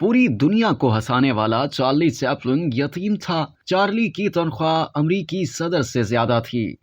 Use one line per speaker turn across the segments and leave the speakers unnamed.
पूरी दुनिया को हंसाने वाला चार्ली चैपलिन यतीम था। चार्ली की तनख्वाह अमरीकी सदर से ज्यादा थी।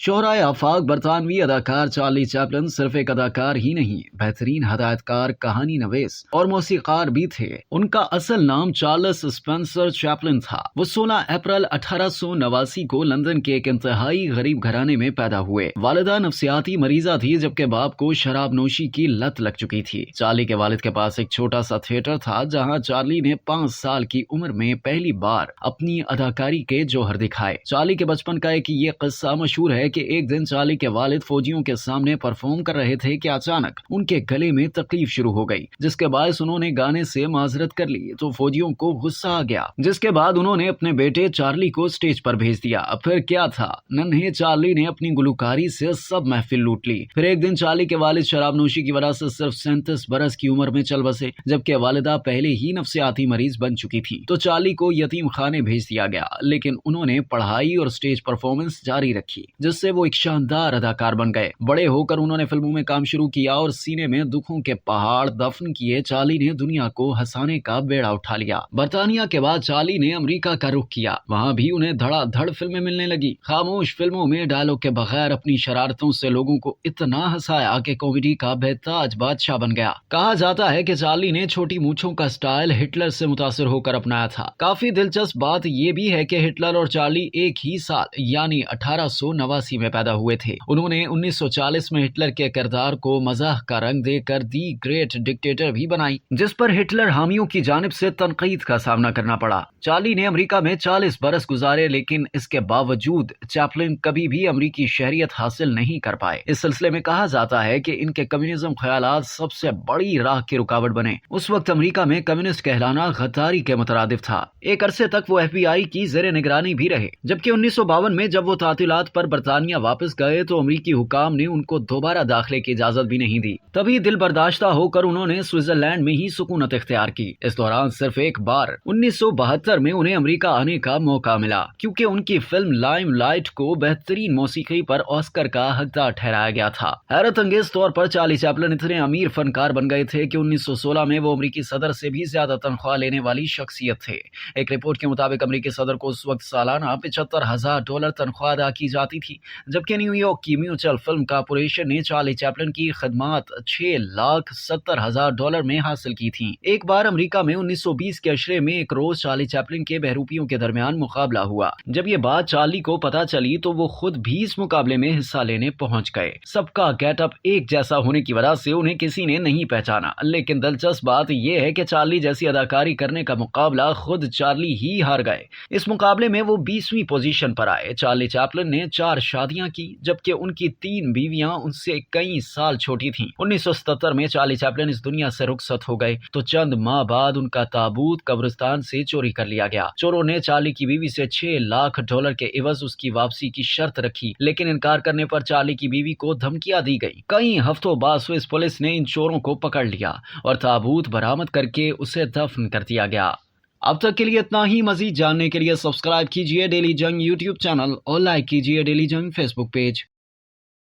शोहराए आफाक बरतानवी अदाकार चार्ली चैपलिन सिर्फ एक अदाकार ही नहीं, बेहतरीन हदायतकार, कहानी नवीस और मौसीकार भी थे। उनका असल नाम चार्ल्स स्पेंसर चैपलिन था। वो 16 अप्रैल 1889 को लंदन के एक इंतहाई गरीब घराने में पैदा हुए। वालिदा नफ्सियाती मरीजा थी, जबकि बाप को शराब नोशी की लत लग चुकी थी। चार्ली के वालिद के पास एक छोटा सा थिएटर था, जहाँ चार्ली ने 5 साल की उम्र में पहली बार अपनी अदाकारी के जौहर दिखाए। चार्ली के बचपन का एक ये किस्सा मशहूर है कि एक दिन चार्ली के वालिद फौजियों के सामने परफॉर्म कर रहे थे कि अचानक उनके गले में तकलीफ शुरू हो गई, जिसके बायस उन्होंने गाने से माजरत कर ली तो फौजियों को गुस्सा आ गया, जिसके बाद उन्होंने अपने बेटे चार्ली को स्टेज पर भेज दिया। अब फिर क्या था, नन्हे चार्ली ने अपनी गुलकारी से सब महफिल लूट ली। फिर एक दिन चार्ली के वालिद शराबनोशी की वजह से सिर्फ 37 बरस की उम्र में चल बसे, जबकि वालिदा पहले ही नफ्सियाती मरीज बन चुकी थी। तो चार्ली को यतीम खाने भेज दिया गया, लेकिन उन्होंने पढ़ाई और स्टेज परफॉर्मेंस जारी रखी, जिससे वो एक शानदार अदाकार बन गए। बड़े होकर उन्होंने फिल्मों में काम शुरू किया और सीने में दुखों के पहाड़ दफन किए चार्ली ने दुनिया को हंसाने का बेड़ा उठा लिया। बर्तानिया के बाद चार्ली ने अमेरिका का रुख किया। वहाँ भी उन्हें धड़ाधड़ फिल्में मिलने लगी। खामोश फिल्मों में डायलॉग के बगैर अपनी शरारतों से लोगों को इतना हंसाया कि कॉमेडी का बेताज बादशाह बन गया। कहा जाता है कि चार्ली ने छोटी मूंछों का स्टाइल हिटलर से मुतासिर होकर अपनाया था। काफी दिलचस्प बात यह भी है कि हिटलर और चार्ली एक ही साल यानी 1889 में पैदा हुए थे। उन्होंने 1940 में हिटलर के किरदार को मजाक का रंग देकर दी ग्रेट डिक्टेटर भी बनाई, जिस पर हिटलर हामियों की जानिब से तनकीद का सामना करना पड़ा। चार्ली ने अमेरिका में 40 बरस गुजारे, लेकिन इसके बावजूद चैपलिन कभी भी अमेरिकी शहरियत हासिल नहीं कर पाए। इस सिलसिले में कहा जाता है कि इनके कम्युनिज्म ख्यालात सबसे बड़ी राह की रुकावट बने। उस वक्त अमेरिका में कम्युनिस्ट कहलाना गद्दारी के मुतरादिफ था। एक अरसे तक वो FBI की ज़ेरे निगरानी भी रहे, जबकि 1952 में जब वो तातीलात पर बरतानिया वापस गए तो अमेरिकी हुकाम ने उनको दोबारा दाखिले की इजाजत भी नहीं दी। तभी दिल बर्दाश्ता होकर उन्होंने स्विट्जरलैंड में ही सुकूनत इख्तियार की। इस दौरान सिर्फ एक बार 1972 में उन्हें अमेरिका आने का मौका मिला, क्योंकि उनकी फिल्म लाइमलाइट को बेहतरीन मौसीकी पर ऑस्कर का हकदार ठहराया गया था। हैरत अंगेज तौर पर चार्ली चैपलिन इतने अमीर फनकार बन गए थे कि 1916 में वो अमेरिकी सदर से भी ज्यादा तनख्वाह लेने वाली शख्सियत थे। एक रिपोर्ट के मुताबिक अमेरिकी सदर को उस वक्त सालाना $75,000 तनख्वाह अदा की जाती थी, जबकि न्यूयॉर्क की म्यूचुअल फिल्म कॉर्पोरेशन ने चार्ली चैपलिन की खदमात $6,70,000 में हासिल की थी। एक बार अमेरिका में 1920 के अशरे में एक रोज चार्ली चैपलिन के बहरूपियों के दरमियान मुकाबला हुआ। जब ये बात चार्ली को पता चली तो वो खुद भी इस मुकाबले में हिस्सा लेने पहुंच गए। सबका गेटअप एक जैसा होने की वजह से उन्हें किसी ने नहीं पहचाना, लेकिन दिलचस्प बात यह है कि चार्ली जैसी अदाकारी करने का मुकाबला खुद चार्ली ही हार गए। इस मुकाबले में वो 20वीं पोजीशन पर आए। चार्ली चैपलिन ने 4 शादियां की, जबकि उनकी 3 बीवियां उनसे कई साल छोटी थीं। 1977 में चार्ली चैपलिन इस दुनिया से रुखसत हो गए तो चंद माह बाद उनका ताबूत कब्रिस्तान से चोरी कर लिया गया। चोरों ने चार्ली की बीवी से $6 लाख के एवज उसकी वापसी की शर्त रखी, लेकिन इनकार करने पर चार्ली की बीवी को धमकियां दी गई। कई हफ्तों बाद स्विस पुलिस ने इन चोरों को पकड़ लिया और ताबूत बरामद करके उसे दफन कर दिया गया। अब तक के लिए इतना ही। मजीद जानने के लिए सब्सक्राइब कीजिए डेली जंग यूट्यूब चैनल और लाइक कीजिए डेली जंग फेसबुक पेज।